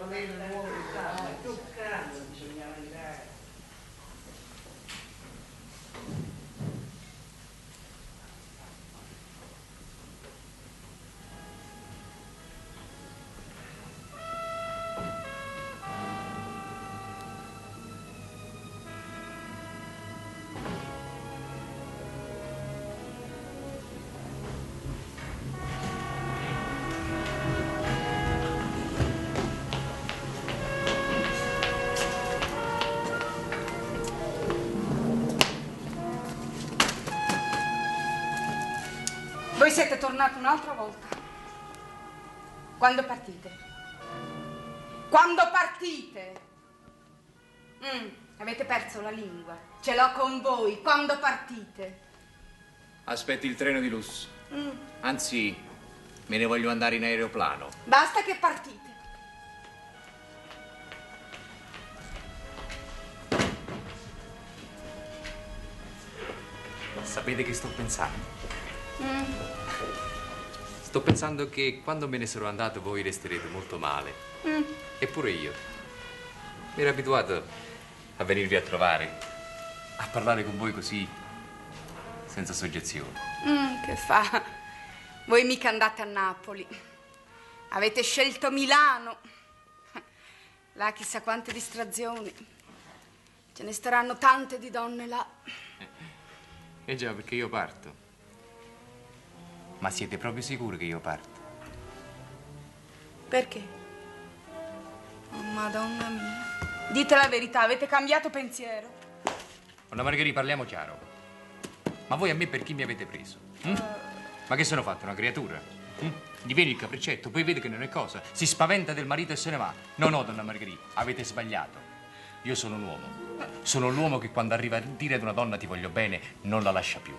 avere nuove esame, toccando bisognava andare. Voi siete tornato un'altra volta. Quando partite? Quando partite? Avete perso la lingua. Ce l'ho con voi. Quando partite? Aspetti il treno di lusso. Anzi, me ne voglio andare in aeroplano. Basta che partite. Sapete che sto pensando? Sto pensando che quando me ne sarò andato voi resterete molto male. Eppure io. Mi ero abituato a venirvi a trovare, a parlare con voi così, senza soggezione. Che fa? Voi mica andate a Napoli. Avete scelto Milano. Là chissà quante distrazioni. Ce ne staranno tante di donne là. Già, perché io parto. Ma siete proprio sicuri che io parto? Perché? Oh, Madonna mia. Dite la verità, avete cambiato pensiero? Donna Margherita, parliamo chiaro. Ma voi a me per chi mi avete preso? Ma che sono fatto, una creatura? Gli viene il capriccetto, poi vede che non è cosa. Si spaventa del marito e se ne va. No, Donna Margherita, avete sbagliato. Io sono un uomo. Sono l'uomo che quando arriva a dire ad una donna ti voglio bene, non la lascia più.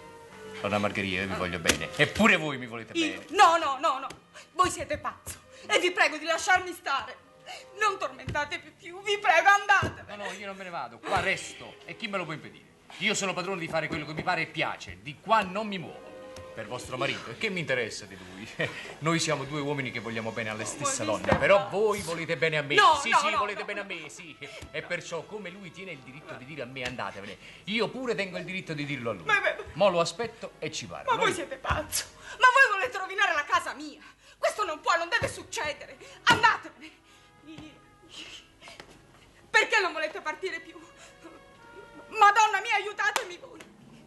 Donna Margherita, io vi voglio bene. Eppure voi mi volete bene. No. Voi siete pazzo. E vi prego di lasciarmi stare. Non tormentate più. Vi prego, andate. No, io non me ne vado. Qua resto. E chi me lo può impedire? Io sono padrone di fare quello che mi pare e piace. Di qua non mi muovo. Per vostro marito. E che mi interessa di lui? Noi siamo due uomini che vogliamo bene alla stessa donna. Però voi volete bene a me. Sì, volete bene a me, sì. E perciò, come lui tiene il diritto di dire a me andatevene, io pure tengo il diritto di dirlo a lui. Mo lo aspetto e ci parlo. Ma voi siete pazzo. Ma voi volete rovinare la casa mia. Questo non può, non deve succedere. Andatevene. Perché non volete partire più? Madonna mia, aiutatemi voi.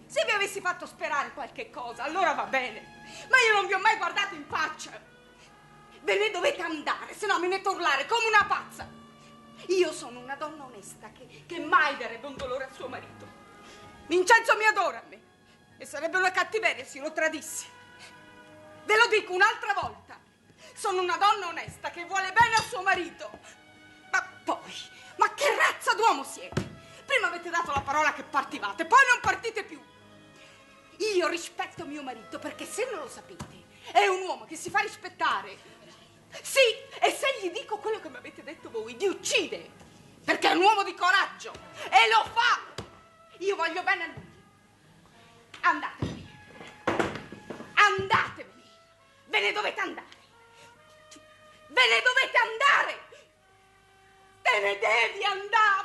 Se vi avessi fatto sperare qualche cosa, allora va bene. Ma io non vi ho mai guardato in faccia. Ve ne dovete andare, se no mi metto a urlare come una pazza. Io sono una donna onesta che mai darebbe un dolore al suo marito. Vincenzo mi adora a me. E sarebbe una cattiveria se lo tradissi. Ve lo dico un'altra volta. Sono una donna onesta che vuole bene al suo marito. Ma poi, ma che razza d'uomo siete? Prima avete dato la parola che partivate, poi non partite più. Io rispetto mio marito perché se non lo sapete è un uomo che si fa rispettare. Sì, e se gli dico quello che mi avete detto voi, vi uccide. Perché è un uomo di coraggio e lo fa. Io voglio bene a lui. Andatevene. Andatevene. Ve ne dovete andare. Ve ne dovete andare. Te ne devi andare.